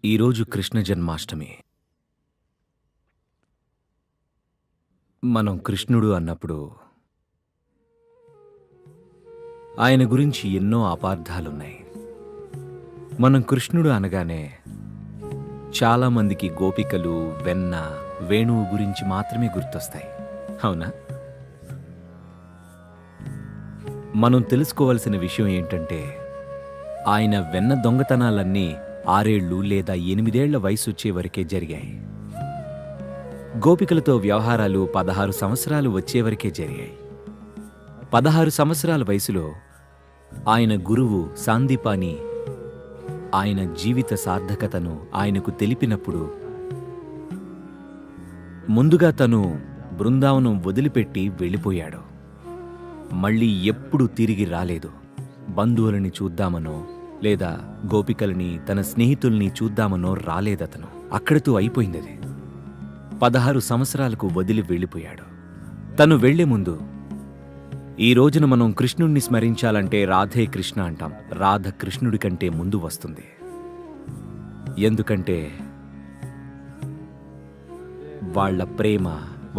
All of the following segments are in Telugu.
ఈరోజు కృష్ణ జన్మాష్టమి. మనం కృష్ణుడు అన్నప్పుడు ఆయన గురించి ఎన్నో అపార్థాలున్నాయి. మనం కృష్ణుడు అనగానే చాలామందికి గోపికలు, వెన్న, వేణువు గురించి మాత్రమే గుర్తొస్తాయి. అవునా? మనం తెలుసుకోవలసిన విషయం ఏంటంటే ఆయన వెన్న దొంగతనాలన్నీ 6 ఏళ్ళు లేదా 8 ఏళ్ల వయసొచ్చే వరకే జరిగాయి. గోపికలతో వ్యవహారాలు 16 సంవత్సరాలు వచ్చేవరకే జరిగాయి. 16 సంవత్సరాల వయసులో ఆయన గురువు సాందీపాని ఆయన జీవిత సార్థకతను ఆయనకు తెలిపినప్పుడు ముందుగా తను బృందావనం వదిలిపెట్టి వెళ్ళిపోయాడు. మళ్ళీ ఎప్పుడూ తిరిగి రాలేదు. బంధువులని చూద్దామనో లేదా గోపికల్ని, తన స్నేహితుల్ని చూద్దామనో రాలేదతను. అక్కడితో అయిపోయిందది. 16 సంవత్సరాలకు వదిలి వెళ్ళిపోయాడు. తను వెళ్లే ముందు, ఈ రోజున మనం కృష్ణుణ్ణి స్మరించాలంటే రాధే కృష్ణ అంటాం. రాధ కృష్ణుడి కంటే ముందు వస్తుంది. ఎందుకంటే వాళ్ల ప్రేమ,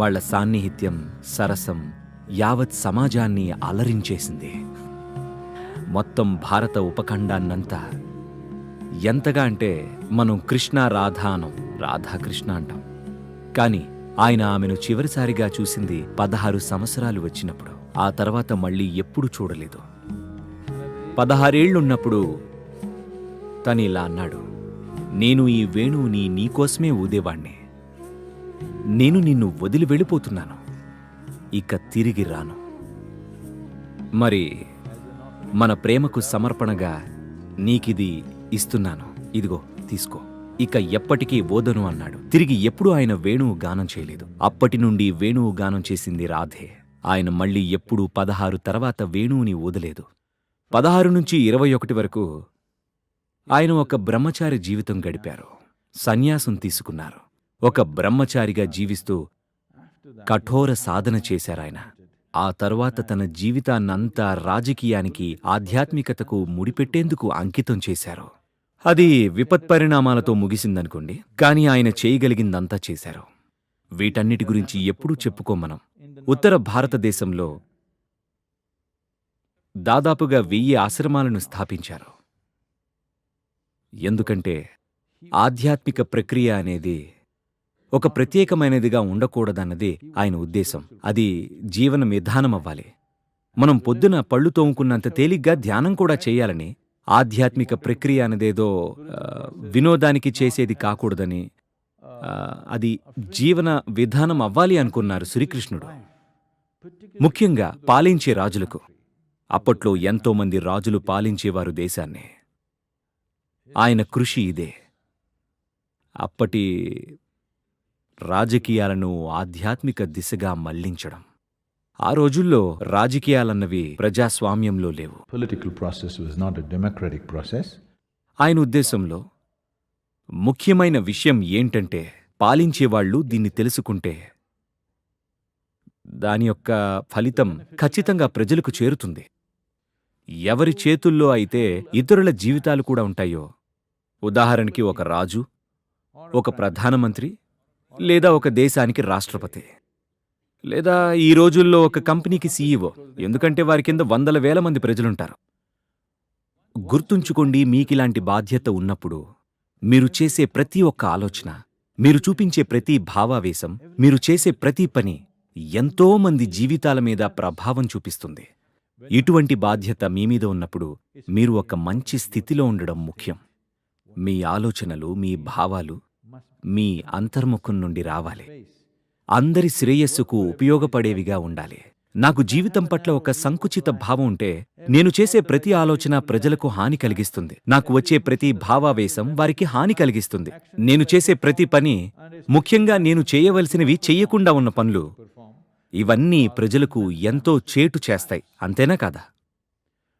వాళ్ల సాన్నిహిత్యం, సరసం యావత్ సమాజాన్ని అలరించేసింది. మొత్తం భారత ఉపఖండాన్నంతా. ఎంతగా అంటే మనం కృష్ణ రాధ అనం, రాధాకృష్ణ అంటాం. కాని ఆయన ఆమెను చివరిసారిగా చూసింది 16 సంవత్సరాలు వచ్చినప్పుడు. ఆ తర్వాత మళ్ళీ ఎప్పుడూ చూడలేదు. 16 ఏళ్లున్నప్పుడు తనిలా అన్నాడు, నేను ఈ వేణువుని నీకోసమే ఊదేవాణ్ణి. నేను నిన్ను వదిలి వెళ్ళిపోతున్నాను. ఇక తిరిగి రాను. మరి మన ప్రేమకు సమర్పణగా నీకిది ఇస్తున్నాను. ఇదిగో తీసుకో. ఇక ఎప్పటికీ ఓదను అన్నాడు. తిరిగి ఎప్పుడూ ఆయన వేణువు గానం చేయలేదు. అప్పటి నుండి వేణువు గానం చేసింది రాధే. ఆయన మళ్ళీ ఎప్పుడూ 16 తర్వాత వేణువుని ఊదలేదు. 16 నుంచి 21 వరకు ఆయన ఒక బ్రహ్మచారి జీవితం గడిపారు. సన్యాసం తీసుకున్నారు. ఒక బ్రహ్మచారిగా జీవిస్తూ కఠోర సాధన చేశారాయన. ఆ తరువాత తన జీవితాన్నంతా రాజకీయానికి, ఆధ్యాత్మికతకు ముడిపెట్టేందుకు అంకితం చేశారు. అది విపత్పరిణామాలతో ముగిసిందనుకోండి, కాని ఆయన చేయగలిగిందంతా చేశారు. వీటన్నిటి గురించి ఎప్పుడూ చెప్పుకోం మనం. ఉత్తర భారతదేశంలో దాదాపుగా 1000 ఆశ్రమాలను స్థాపించారు. ఎందుకంటే ఆధ్యాత్మిక ప్రక్రియ అనేది ఒక ప్రత్యేకమైనదిగా ఉండకూడదన్నది ఆయన ఉద్దేశం. అది జీవన విధానమవ్వాలి. మనం పొద్దున పళ్ళు తోముకున్నంత తేలిగ్గా ధ్యానం కూడా చేయాలని, ఆధ్యాత్మిక ప్రక్రియ అనేదేదో వినోదానికి చేసేది కాకూడదని, అది జీవన విధానం అవ్వాలి అనుకున్నారు శ్రీకృష్ణుడు. ముఖ్యంగా పాలించే రాజులకు. అప్పట్లో ఎంతోమంది రాజులు పాలించేవారు దేశాన్ని. ఆయన కృషి ఇదే. అప్పటి రాజకీయాలను ఆధ్యాత్మిక దిశగా మళ్లించడం. ఆ రోజుల్లో రాజకీయాలన్నవి ప్రజాస్వామ్యంలో లేవు. ఆయన ఉద్దేశంలో ముఖ్యమైన విషయం ఏంటంటే, పాలించేవాళ్లు దీన్ని తెలుసుకుంటే దాని యొక్క ఫలితం ఖచ్చితంగా ప్రజలకు చేరుతుంది. ఎవరి చేతుల్లో అయితే ఇతరుల జీవితాలు కూడా ఉంటాయో, ఉదాహరణకి ఒక రాజు, ఒక ప్రధానమంత్రి, లేదా ఒక దేశానికి రాష్ట్రపతి, లేదా ఈ రోజుల్లో ఒక కంపెనీకి సీఈఓ. ఎందుకంటే వారి కింద వందల వేల మంది ప్రజలుంటారు. గుర్తుంచుకోండి, మీకిలాంటి బాధ్యత ఉన్నప్పుడు మీరు చేసే ప్రతి ఒక్క ఆలోచన, మీరు చూపించే ప్రతి భావావేశం, మీరు చేసే ప్రతి పని ఎంతో మంది జీవితాల మీద ప్రభావం చూపిస్తుంది. ఇటువంటి బాధ్యత మీ మీద ఉన్నప్పుడు మీరు ఒక మంచి స్థితిలో ఉండడం ముఖ్యం. మీ ఆలోచనలు, మీ భావాలు మీ అంతర్ముఖం నుండి రావాలి. అందరి శ్రేయస్సుకు ఉపయోగపడేవిగా ఉండాలి. నాకు జీవితం పట్ల ఒక సంకుచిత భావం ఉంటే నేను చేసే ప్రతి ఆలోచన ప్రజలకు హాని కలిగిస్తుంది. నాకు వచ్చే ప్రతి భావావేశం వారికి హాని కలిగిస్తుంది. నేను చేసే ప్రతి పని, ముఖ్యంగా నేను చేయవలసినవి చెయ్యకుండా ఉన్న పనులు, ఇవన్నీ ప్రజలకు ఎంతో చేటు చేస్తాయి. అంతేనా కాదా?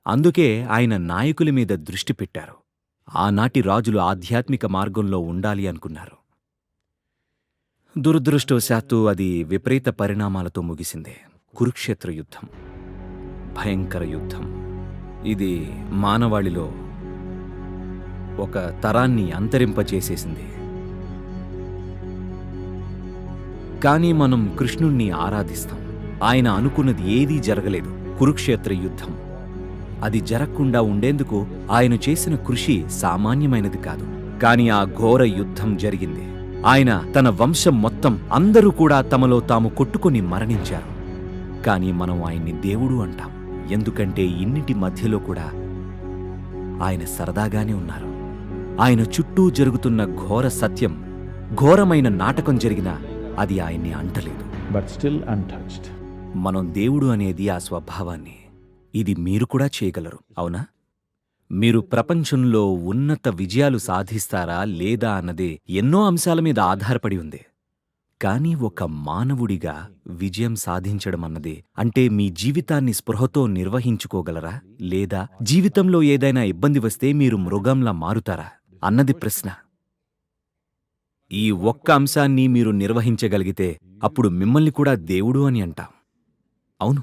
అందుకే ఆయన నాయకుల మీద దృష్టి పెట్టారు. ఆనాటి రాజులు ఆధ్యాత్మిక మార్గంలో ఉండాలి అనుకున్నారు. దురదృష్టవశాత్తు అది విపరీత పరిణామాలతో ముగిసింది. కురుక్షేత్ర యుద్ధం, భయంకర యుద్ధం. ఇది మానవాళిలో ఒక తరాన్ని అంతరింపచేసేసింది. కానీ మనం కృష్ణుణ్ణి ఆరాధిస్తాం. ఆయన అనుకున్నది ఏదీ జరగలేదు. కురుక్షేత్ర యుద్ధం, అది జరగకుండా ఉండేందుకు ఆయన చేసిన కృషి సామాన్యమైనది కాదు. కాని ఆ ఘోర యుద్ధం జరిగింది. ఆయన, తన వంశం మొత్తం, అందరూ కూడా తమలో తాము కొట్టుకొని మరణించారు. కాని మనం ఆయన్ని దేవుడు అంటాం. ఎందుకంటే ఇన్నిటి మధ్యలో కూడా ఆయన సరదాగానే ఉన్నారు. ఆయన చుట్టూ జరుగుతున్న ఘోర సత్యం, ఘోరమైన నాటకం జరిగినా అది ఆయన్ని అంటలేదు. but still untouched. మనం దేవుడు అనేది ఆ స్వభావాన్ని. ఇది మీరు కూడా చేయగలరు, అవునా? మీరు ప్రపంచంలో ఉన్నత విజయాలు సాధిస్తారా లేదా అన్నదే ఎన్నో అంశాల మీద ఆధారపడి ఉంది. కానీ ఒక మానవుడిగా విజయం సాధించడమన్నదే, అంటే మీ జీవితాన్ని స్పృహతో నిర్వహించుకోగలరా, లేదా జీవితంలో ఏదైనా ఇబ్బంది వస్తే మీరు మృగంలా మారుతారా అన్నది ప్రశ్న. ఈ ఒక్క అంశాన్ని మీరు నిర్వహించగలిగితే అప్పుడు మిమ్మల్ని కూడా దేవుడు అని అంటాం. అవును.